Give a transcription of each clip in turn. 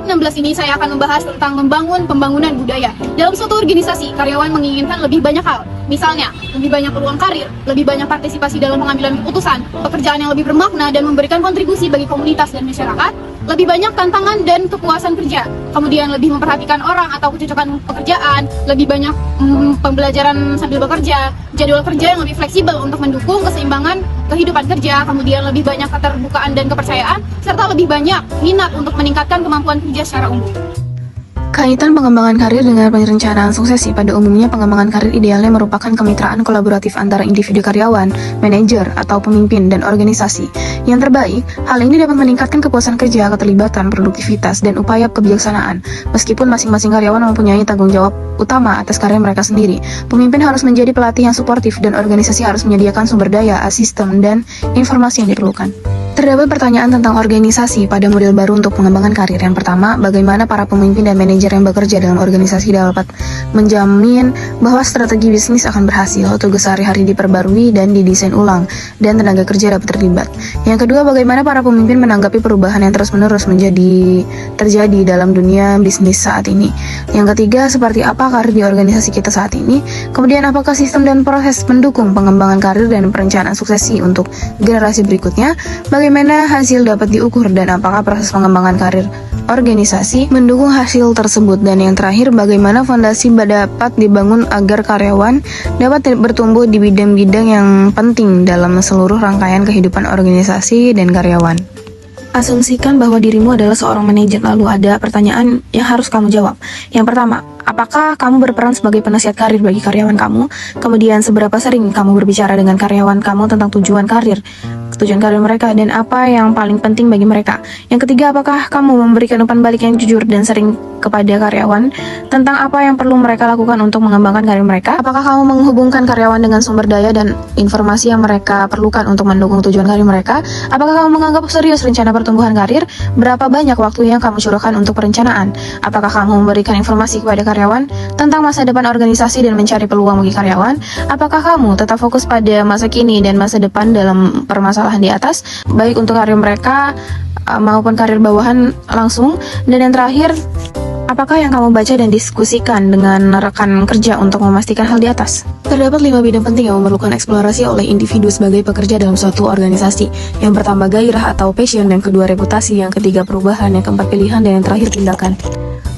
16 ini saya akan membahas tentang membangun pembangunan budaya. Dalam suatu organisasi, karyawan menginginkan lebih banyak hal. Misalnya, lebih banyak peluang karir, lebih banyak partisipasi dalam pengambilan keputusan, pekerjaan yang lebih bermakna dan memberikan kontribusi bagi komunitas dan masyarakat, lebih banyak tantangan dan kepuasan kerja, kemudian lebih memperhatikan orang atau kecocokan pekerjaan, lebih banyak pembelajaran sambil bekerja, jadwal kerja yang lebih fleksibel untuk mendukung keseimbangan kehidupan kerja, kemudian lebih banyak keterbukaan dan kepercayaan, serta lebih banyak minat untuk meningkatkan kemampuan kerja secara umum. Kaitan pengembangan karir dengan perencanaan suksesi. Pada umumnya, pengembangan karir idealnya merupakan kemitraan kolaboratif antara individu karyawan, manajer, atau pemimpin, dan organisasi. Yang terbaik, hal ini dapat meningkatkan kepuasan kerja, keterlibatan, produktivitas, dan upaya kebijaksanaan. Meskipun masing-masing karyawan mempunyai tanggung jawab utama atas karya mereka sendiri, pemimpin harus menjadi pelatih yang suportif, dan organisasi harus menyediakan sumber daya, sistem, dan informasi yang diperlukan. Terdapat pertanyaan tentang organisasi pada model baru untuk pengembangan karir. Yang pertama, bagaimana para pemimpin dan manajer yang bekerja dalam organisasi dapat menjamin bahwa strategi bisnis akan berhasil, tugas sehari-hari diperbarui dan didesain ulang, dan tenaga kerja dapat terlibat. Yang kedua, bagaimana para pemimpin menanggapi perubahan yang terus-menerus terjadi dalam dunia bisnis saat ini. Yang ketiga, seperti apa karir di organisasi kita saat ini. Kemudian, apakah sistem dan proses mendukung pengembangan karir dan perencanaan suksesi untuk generasi berikutnya. Bagaimana hasil dapat diukur dan apakah proses pengembangan karir organisasi mendukung hasil tersebut. Dan yang terakhir, bagaimana fondasi dapat dibangun agar karyawan dapat bertumbuh di bidang-bidang yang penting dalam seluruh rangkaian kehidupan organisasi dan karyawan. Asumsikan bahwa dirimu adalah seorang manajer, lalu ada pertanyaan yang harus kamu jawab. Yang pertama, apakah kamu berperan sebagai penasihat karir bagi karyawan kamu? Kemudian, seberapa sering kamu berbicara dengan karyawan kamu tentang tujuan karir mereka dan apa yang paling penting bagi mereka? Yang ketiga, apakah kamu memberikan umpan balik yang jujur dan sering kepada karyawan tentang apa yang perlu mereka lakukan untuk mengembangkan karir mereka? Apakah kamu menghubungkan karyawan dengan sumber daya dan informasi yang mereka perlukan untuk mendukung tujuan karir mereka? Apakah kamu menganggap serius rencana pertumbuhan karir? Berapa banyak waktu yang kamu curahkan untuk perencanaan? Apakah kamu memberikan informasi kepada karyawan tentang masa depan organisasi dan mencari peluang bagi karyawan? Apakah kamu tetap fokus pada masa kini dan masa depan dalam permasalahan di atas, baik untuk karir mereka maupun karir bawahan langsung? Dan yang terakhir, apakah yang kamu baca dan diskusikan dengan rekan kerja untuk memastikan hal di atas? Terdapat 5 bidang penting yang memerlukan eksplorasi oleh individu sebagai pekerja dalam suatu organisasi. Yang pertama, gairah atau passion. Yang kedua, reputasi. Yang ketiga, perubahan. Yang keempat, pilihan. Dan yang terakhir, tindakan.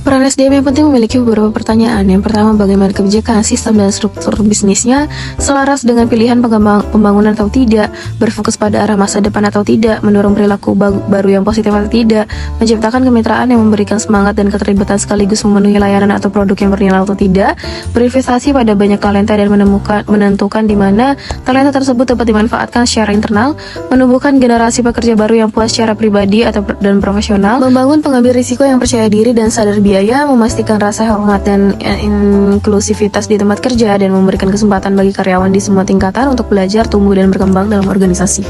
Peran SDM yang penting memiliki beberapa pertanyaan. Yang pertama, bagaimana kebijakan, sistem, dan struktur bisnisnya selaras dengan pilihan pembangunan atau tidak, berfokus pada arah masa depan atau tidak, mendorong perilaku baru yang positif atau tidak, menciptakan kemitraan yang memberikan semangat dan keterlibatan sekaligus memenuhi layanan atau produk yang bernilai atau tidak, berinvestasi pada banyak talenta dan menentukan di mana talenta tersebut dapat dimanfaatkan secara internal, menumbuhkan generasi pekerja baru yang puas secara pribadi dan profesional, membangun pengambil risiko yang percaya diri dan sadar biaya, memastikan rasa hormat dan inklusivitas di tempat kerja, dan memberikan kesempatan bagi karyawan di semua tingkatan untuk belajar, tumbuh, dan berkembang dalam organisasi.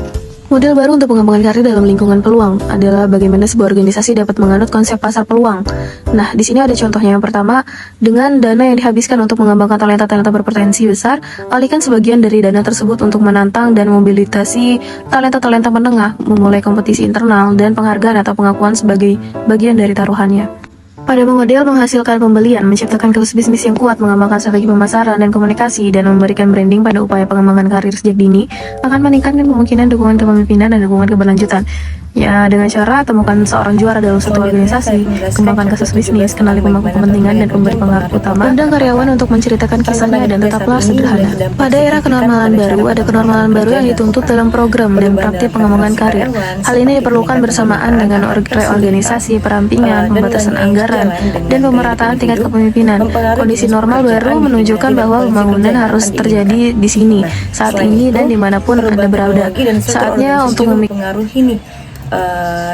Model baru untuk pengembangan karir dalam lingkungan peluang adalah bagaimana sebuah organisasi dapat menganut konsep pasar peluang. Nah, di sini ada contohnya. Yang pertama, dengan dana yang dihabiskan untuk mengembangkan talenta-talenta berpotensi besar, alihkan sebagian dari dana tersebut untuk menantang dan mobilitasi talenta-talenta menengah, memulai kompetisi internal, dan penghargaan atau pengakuan sebagai bagian dari taruhannya. Pada model menghasilkan pembelian, menciptakan kasus bisnis yang kuat, mengembangkan strategi pemasaran dan komunikasi, dan memberikan branding pada upaya pengembangan karir sejak dini, akan meningkatkan kemungkinan dukungan kepemimpinan dan dukungan keberlanjutan. Ya, dengan cara temukan seorang juara dalam suatu organisasi, kembangkan kasus bisnis, kenali pemangku kepentingan dan pemberi pengaruh utama, undang karyawan untuk menceritakan kisahnya, dan tetaplah sederhana. Pada era kenormalan baru, ada kenormalan baru yang dituntut dalam program dan praktik pengembangan karir. Hal ini diperlukan bersamaan dengan reorganisasi, perampingan, pembatasan anggaran, dan pemerataan tingkat kepemimpinan. Kondisi normal baru menunjukkan bahwa pembangunan harus terjadi di sini, saat ini, dan dimanapun Anda berada. Saatnya untuk mempengaruhi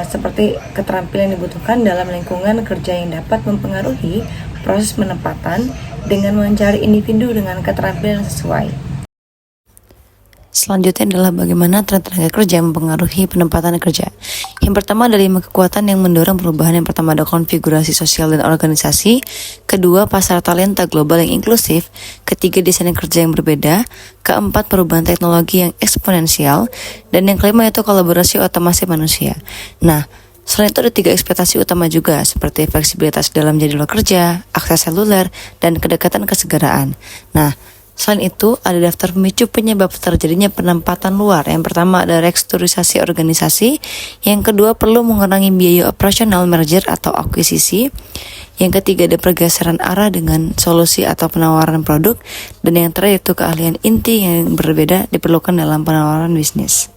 seperti keterampilan yang dibutuhkan dalam lingkungan kerja yang dapat mempengaruhi proses penempatan dengan mencari individu dengan keterampilan yang sesuai. Selanjutnya adalah bagaimana tenaga kerja mempengaruhi penempatan kerja. Yang pertama ada 5 kekuatan yang mendorong perubahan. Yang pertama ada konfigurasi sosial dan organisasi. Kedua, pasar talenta global yang inklusif. Ketiga, desain kerja yang berbeda. Keempat, perubahan teknologi yang eksponensial. Dan yang kelima itu kolaborasi otomasi manusia. Nah, Selain itu ada 3 ekspektasi utama juga, seperti fleksibilitas dalam jadwal kerja, akses seluler, dan kedekatan kesegaraan. Nah, selain itu, ada daftar pemicu penyebab terjadinya penempatan luar. Yang pertama ada restrukturisasi organisasi, yang kedua perlu mengurangi biaya operasional merger atau akuisisi, yang ketiga ada pergeseran arah dengan solusi atau penawaran produk, dan yang terakhir itu keahlian inti yang berbeda diperlukan dalam penawaran bisnis.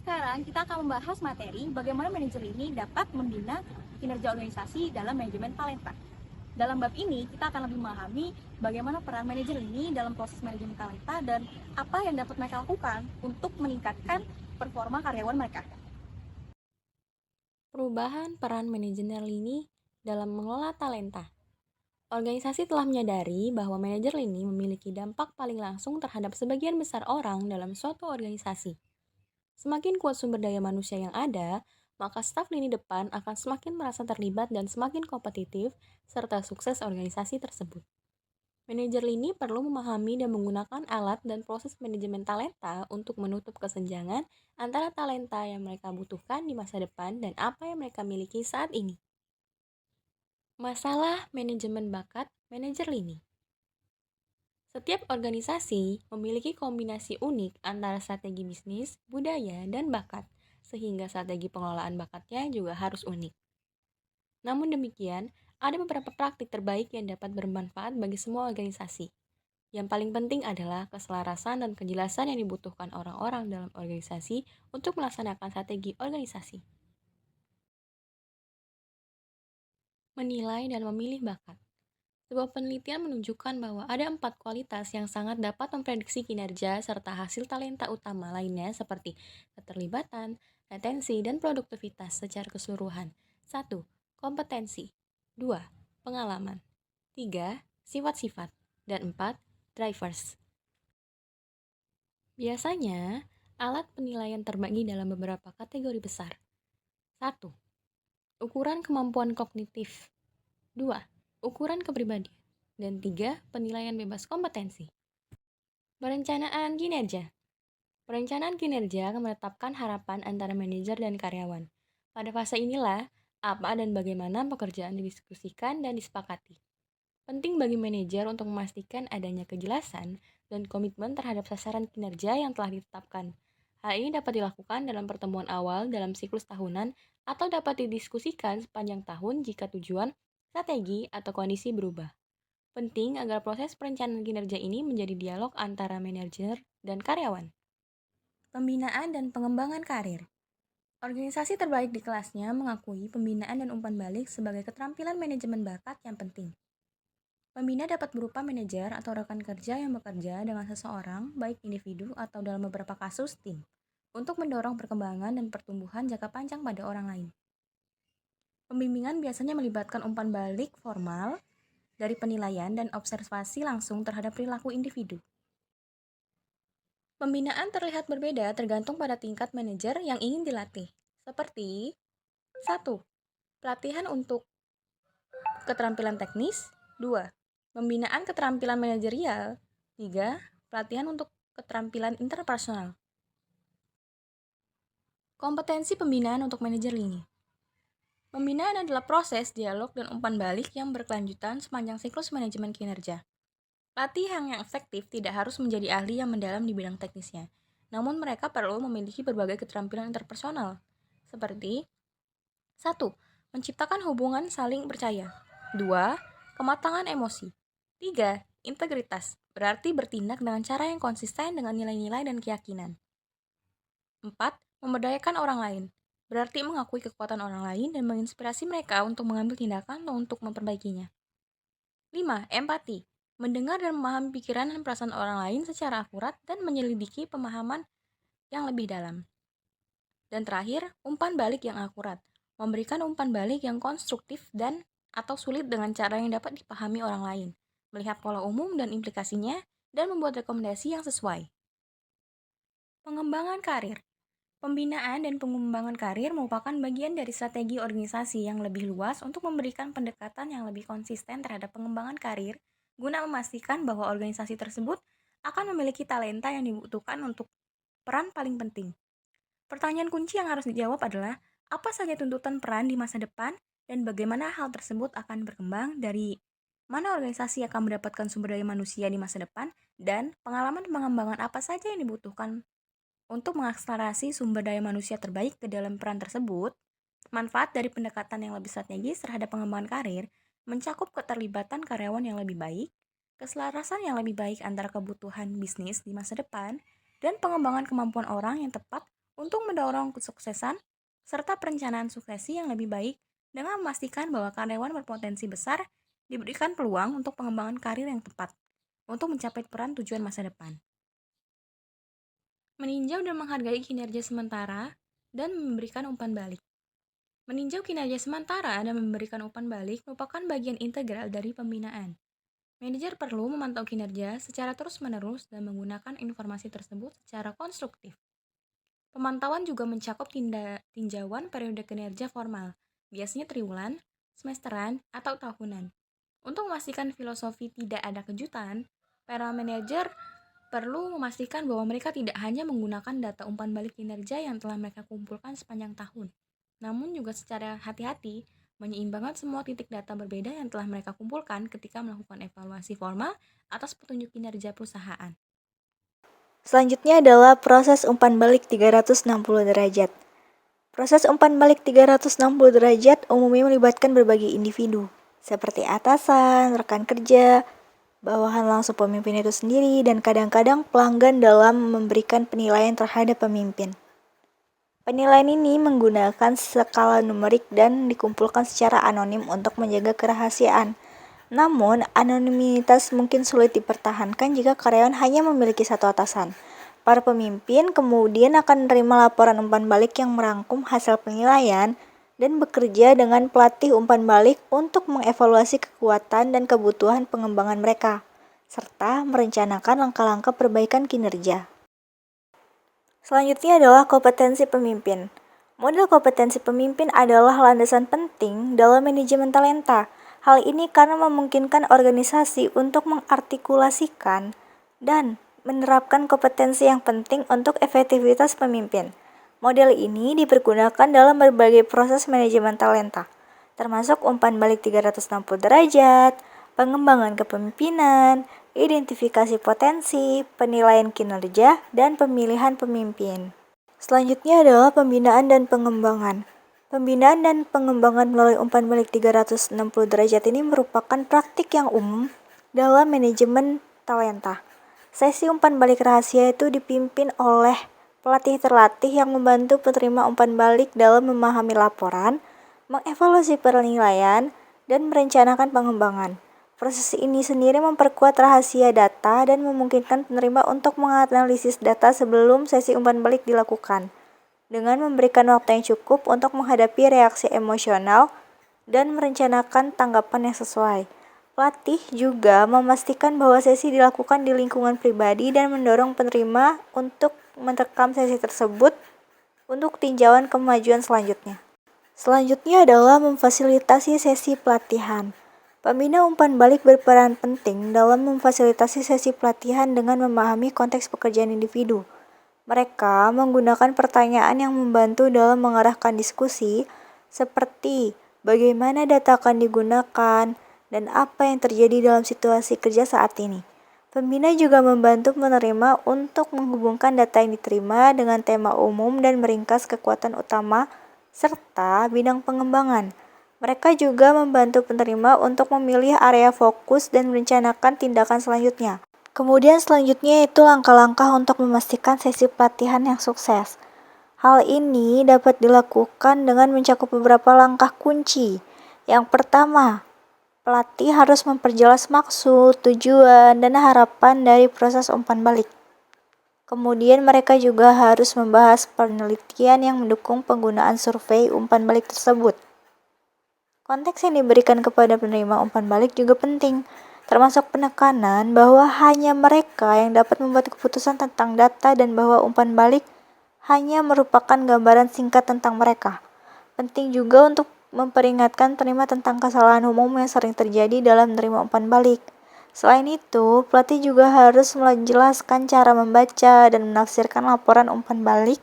Sekarang kita akan membahas materi bagaimana manajer ini dapat membina kinerja organisasi dalam manajemen talenta. Dalam bab ini, kita akan lebih memahami bagaimana peran manajer ini dalam proses manajemen talenta dan apa yang dapat mereka lakukan untuk meningkatkan performa karyawan mereka. Perubahan peran manajer lini dalam mengelola talenta. Organisasi telah menyadari bahwa manajer lini memiliki dampak paling langsung terhadap sebagian besar orang dalam suatu organisasi. Semakin kuat sumber daya manusia yang ada, maka staf lini depan akan semakin merasa terlibat dan semakin kompetitif serta sukses organisasi tersebut. Manajer lini perlu memahami dan menggunakan alat dan proses manajemen talenta untuk menutup kesenjangan antara talenta yang mereka butuhkan di masa depan dan apa yang mereka miliki saat ini. Masalah manajemen bakat manajer lini. Setiap organisasi memiliki kombinasi unik antara strategi bisnis, budaya, dan bakat, sehingga strategi pengelolaan bakatnya juga harus unik. Namun demikian, ada beberapa praktik terbaik yang dapat bermanfaat bagi semua organisasi. Yang paling penting adalah keselarasan dan kejelasan yang dibutuhkan orang-orang dalam organisasi untuk melaksanakan strategi organisasi. Menilai dan memilih bakat. Sebuah penelitian menunjukkan bahwa ada 4 kualitas yang sangat dapat memprediksi kinerja serta hasil talenta utama lainnya seperti keterlibatan, retensi, dan produktivitas secara keseluruhan. 1. Kompetensi. 2. Pengalaman. 3. Sifat-sifat. Dan 4. Drivers. Biasanya, alat penilaian terbagi dalam beberapa kategori besar. 1. Ukuran kemampuan kognitif. 2. Ukuran kepribadian. Dan 3. Penilaian bebas kompetensi. Perencanaan kinerja. Perencanaan kinerja akan menetapkan harapan antara manajer dan karyawan. Pada fase inilah, apa dan bagaimana pekerjaan didiskusikan dan disepakati. Penting bagi manajer untuk memastikan adanya kejelasan dan komitmen terhadap sasaran kinerja yang telah ditetapkan. Hal ini dapat dilakukan dalam pertemuan awal dalam siklus tahunan atau dapat didiskusikan sepanjang tahun jika tujuan, strategi, atau kondisi berubah. Penting agar proses perencanaan kinerja ini menjadi dialog antara manajer dan karyawan. Pembinaan dan pengembangan karir. Organisasi terbaik di kelasnya mengakui pembinaan dan umpan balik sebagai keterampilan manajemen bakat yang penting. Pembina dapat berupa manajer atau rekan kerja yang bekerja dengan seseorang, baik individu atau dalam beberapa kasus tim, untuk mendorong perkembangan dan pertumbuhan jangka panjang pada orang lain. Pembimbingan biasanya melibatkan umpan balik formal dari penilaian dan observasi langsung terhadap perilaku individu. Pembinaan terlihat berbeda tergantung pada tingkat manajer yang ingin dilatih, seperti 1. Pelatihan untuk keterampilan teknis. 2. Pembinaan keterampilan manajerial. 3. Pelatihan untuk keterampilan interpersonal. Kompetensi pembinaan untuk manajer lini. Pembinaan adalah proses dialog dan umpan balik yang berkelanjutan sepanjang siklus manajemen kinerja. Latihan yang efektif tidak harus menjadi ahli yang mendalam di bidang teknisnya, namun mereka perlu memiliki berbagai keterampilan interpersonal, seperti 1. Menciptakan hubungan saling percaya. 2. Kematangan emosi. 3. Integritas, berarti bertindak dengan cara yang konsisten dengan nilai-nilai dan keyakinan. 4. Memberdayakan orang lain, berarti mengakui kekuatan orang lain dan menginspirasi mereka untuk mengambil tindakan untuk memperbaikinya. 5. Empati, mendengar dan memahami pikiran dan perasaan orang lain secara akurat dan menyelidiki pemahaman yang lebih dalam. Dan terakhir, umpan balik yang akurat, memberikan umpan balik yang konstruktif dan atau sulit dengan cara yang dapat dipahami orang lain, melihat pola umum dan implikasinya, dan membuat rekomendasi yang sesuai. Pengembangan karir. Pembinaan dan pengembangan karir merupakan bagian dari strategi organisasi yang lebih luas untuk memberikan pendekatan yang lebih konsisten terhadap pengembangan karir, guna memastikan bahwa organisasi tersebut akan memiliki talenta yang dibutuhkan untuk peran paling penting. Pertanyaan kunci yang harus dijawab adalah, apa saja tuntutan peran di masa depan dan bagaimana hal tersebut akan berkembang, dari mana organisasi akan mendapatkan sumber daya manusia di masa depan, dan pengalaman pengembangan apa saja yang dibutuhkan untuk mengakselerasi sumber daya manusia terbaik ke dalam peran tersebut. Manfaat dari pendekatan yang lebih strategis terhadap pengembangan karir mencakup keterlibatan karyawan yang lebih baik, keselarasan yang lebih baik antara kebutuhan bisnis di masa depan, dan pengembangan kemampuan orang yang tepat untuk mendorong kesuksesan, serta perencanaan suksesi yang lebih baik dengan memastikan bahwa karyawan berpotensi besar diberikan peluang untuk pengembangan karir yang tepat untuk mencapai peran tujuan masa depan. Meninjau dan menghargai kinerja sementara dan memberikan umpan balik. Meninjau kinerja sementara dan memberikan umpan balik merupakan bagian integral dari pembinaan. Manajer perlu memantau kinerja secara terus-menerus dan menggunakan informasi tersebut secara konstruktif. Pemantauan juga mencakup tinjauan periode kinerja formal, biasanya triwulan, semesteran, atau tahunan. Untuk memastikan filosofi tidak ada kejutan, para manajer perlu memastikan bahwa mereka tidak hanya menggunakan data umpan balik kinerja yang telah mereka kumpulkan sepanjang tahun, namun juga secara hati-hati menyeimbangkan semua titik data berbeda yang telah mereka kumpulkan ketika melakukan evaluasi formal atas petunjuk kinerja perusahaan. Selanjutnya adalah proses umpan balik 360 derajat. Proses umpan balik 360 derajat umumnya melibatkan berbagai individu, seperti atasan, rekan kerja, bawahan langsung pemimpin itu sendiri, dan kadang-kadang pelanggan dalam memberikan penilaian terhadap pemimpin. Penilaian ini menggunakan skala numerik dan dikumpulkan secara anonim untuk menjaga kerahasiaan. Namun, anonimitas mungkin sulit dipertahankan jika karyawan hanya memiliki satu atasan. Para pemimpin kemudian akan menerima laporan umpan balik yang merangkum hasil penilaian dan bekerja dengan pelatih umpan balik untuk mengevaluasi kekuatan dan kebutuhan pengembangan mereka, serta merencanakan langkah-langkah perbaikan kinerja. Selanjutnya adalah kompetensi pemimpin. Model kompetensi pemimpin adalah landasan penting dalam manajemen talenta. Hal ini karena memungkinkan organisasi untuk mengartikulasikan dan menerapkan kompetensi yang penting untuk efektivitas pemimpin. Model ini dipergunakan dalam berbagai proses manajemen talenta, termasuk umpan balik 360 derajat, pengembangan kepemimpinan, identifikasi potensi, penilaian kinerja, dan pemilihan pemimpin. Selanjutnya adalah pembinaan dan pengembangan. Pembinaan dan pengembangan melalui umpan balik 360 derajat ini merupakan praktik yang umum dalam manajemen talenta. Sesi umpan balik rahasia itu dipimpin oleh pelatih terlatih yang membantu penerima umpan balik dalam memahami laporan, mengevaluasi penilaian, dan merencanakan pengembangan. Proses ini sendiri memperkuat rahasia data dan memungkinkan penerima untuk menganalisis data sebelum sesi umpan balik dilakukan, dengan memberikan waktu yang cukup untuk menghadapi reaksi emosional dan merencanakan tanggapan yang sesuai. Pelatih juga memastikan bahwa sesi dilakukan di lingkungan pribadi dan mendorong penerima untuk merekam sesi tersebut untuk tinjauan kemajuan selanjutnya. Selanjutnya adalah memfasilitasi sesi pelatihan. Pembina umpan balik berperan penting dalam memfasilitasi sesi pelatihan dengan memahami konteks pekerjaan individu. Mereka menggunakan pertanyaan yang membantu dalam mengarahkan diskusi, seperti bagaimana data akan digunakan dan apa yang terjadi dalam situasi kerja saat ini. Pembina juga membantu penerima untuk menghubungkan data yang diterima dengan tema umum dan meringkas kekuatan utama serta bidang pengembangan. Mereka juga membantu penerima untuk memilih area fokus dan merencanakan tindakan selanjutnya. Kemudian selanjutnya itu langkah-langkah untuk memastikan sesi pelatihan yang sukses. Hal ini dapat dilakukan dengan mencakup beberapa langkah kunci. Yang pertama, pelatih harus memperjelas maksud, tujuan, dan harapan dari proses umpan balik. Kemudian mereka juga harus membahas penelitian yang mendukung penggunaan survei umpan balik tersebut. Konteks yang diberikan kepada penerima umpan balik juga penting, termasuk penekanan bahwa hanya mereka yang dapat membuat keputusan tentang data dan bahwa umpan balik hanya merupakan gambaran singkat tentang mereka. Penting juga untuk memperingatkan penerima tentang kesalahan umum yang sering terjadi dalam menerima umpan balik. Selain itu, pelatih juga harus menjelaskan cara membaca dan menafsirkan laporan umpan balik,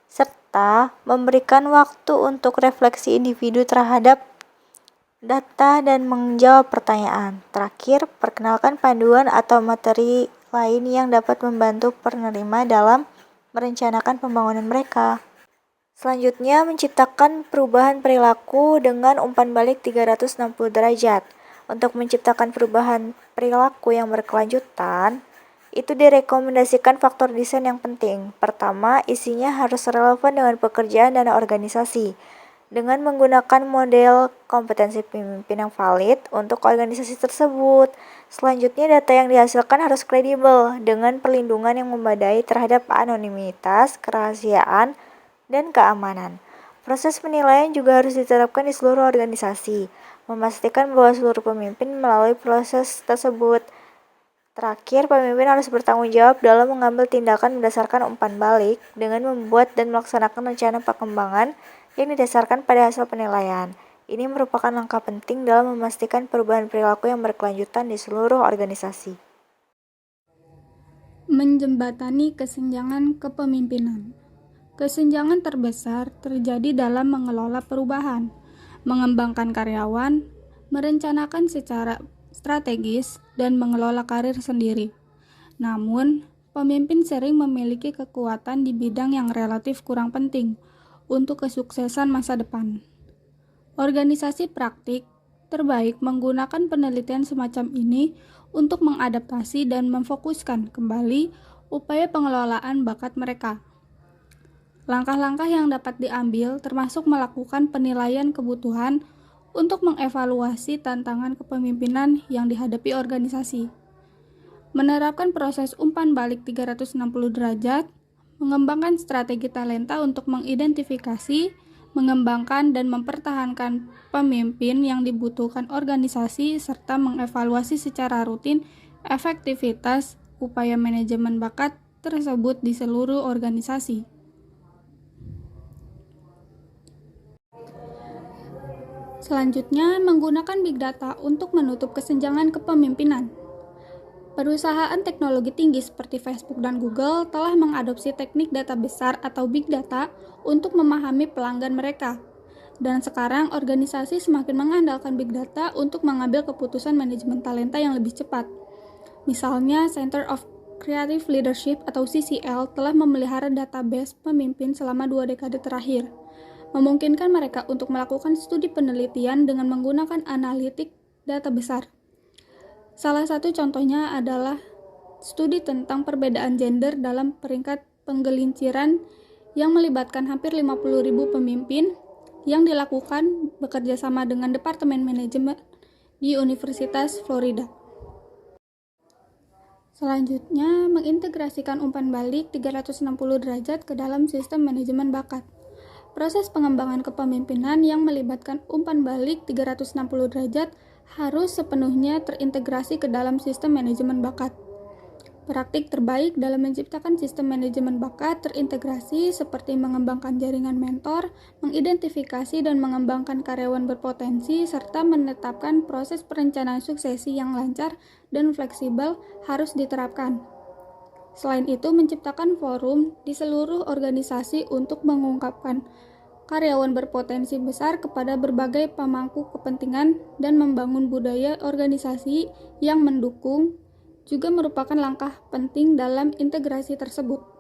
serta memberikan waktu untuk refleksi individu terhadap data dan menjawab pertanyaan. Terakhir, perkenalkan panduan atau materi lain yang dapat membantu penerima dalam merencanakan pembangunan mereka. Selanjutnya, menciptakan perubahan perilaku dengan umpan balik 360 derajat. Untuk menciptakan perubahan perilaku yang berkelanjutan, itu direkomendasikan faktor desain yang penting. Pertama, isinya harus relevan dengan pekerjaan dan organisasi, dengan menggunakan model kompetensi pemimpin yang valid untuk organisasi tersebut. Selanjutnya, data yang dihasilkan harus kredibel, dengan perlindungan yang memadai terhadap anonimitas, kerahasiaan, dan keamanan. Proses penilaian juga harus diterapkan di seluruh organisasi, memastikan bahwa seluruh pemimpin melalui proses tersebut. Terakhir, pemimpin harus bertanggung jawab dalam mengambil tindakan berdasarkan umpan balik dengan membuat dan melaksanakan rencana perkembangan yang didasarkan pada hasil penilaian. Ini merupakan langkah penting dalam memastikan perubahan perilaku yang berkelanjutan di seluruh organisasi. Menjembatani kesenjangan kepemimpinan. Kesenjangan terbesar terjadi dalam mengelola perubahan, mengembangkan karyawan, merencanakan secara strategis, dan mengelola karir sendiri. Namun, pemimpin sering memiliki kekuatan di bidang yang relatif kurang penting untuk kesuksesan masa depan. Organisasi praktik terbaik menggunakan penelitian semacam ini untuk mengadaptasi dan memfokuskan kembali upaya pengelolaan bakat mereka. Langkah-langkah yang dapat diambil termasuk melakukan penilaian kebutuhan untuk mengevaluasi tantangan kepemimpinan yang dihadapi organisasi, menerapkan proses umpan balik 360 derajat, mengembangkan strategi talenta untuk mengidentifikasi, mengembangkan dan mempertahankan pemimpin yang dibutuhkan organisasi, serta mengevaluasi secara rutin efektivitas upaya manajemen bakat tersebut di seluruh organisasi. Selanjutnya, menggunakan big data untuk menutup kesenjangan kepemimpinan. Perusahaan teknologi tinggi seperti Facebook dan Google telah mengadopsi teknik data besar atau big data untuk memahami pelanggan mereka. Dan sekarang organisasi semakin mengandalkan big data untuk mengambil keputusan manajemen talenta yang lebih cepat. Misalnya, Center of Creative Leadership atau CCL telah memelihara database pemimpin selama 2 dekade terakhir, memungkinkan mereka untuk melakukan studi penelitian dengan menggunakan analitik data besar. Salah satu contohnya adalah studi tentang perbedaan gender dalam peringkat penggelinciran yang melibatkan hampir 50.000 pemimpin yang dilakukan bekerja sama dengan Departemen Manajemen di Universitas Florida. Selanjutnya, mengintegrasikan umpan balik 360 derajat ke dalam sistem manajemen bakat. Proses pengembangan kepemimpinan yang melibatkan umpan balik 360 derajat harus sepenuhnya terintegrasi ke dalam sistem manajemen bakat. Praktik terbaik dalam menciptakan sistem manajemen bakat terintegrasi seperti mengembangkan jaringan mentor, mengidentifikasi dan mengembangkan karyawan berpotensi, serta menetapkan proses perencanaan suksesi yang lancar dan fleksibel harus diterapkan. Selain itu, menciptakan forum di seluruh organisasi untuk mengungkapkan karyawan berpotensi besar kepada berbagai pemangku kepentingan dan membangun budaya organisasi yang mendukung juga merupakan langkah penting dalam integrasi tersebut.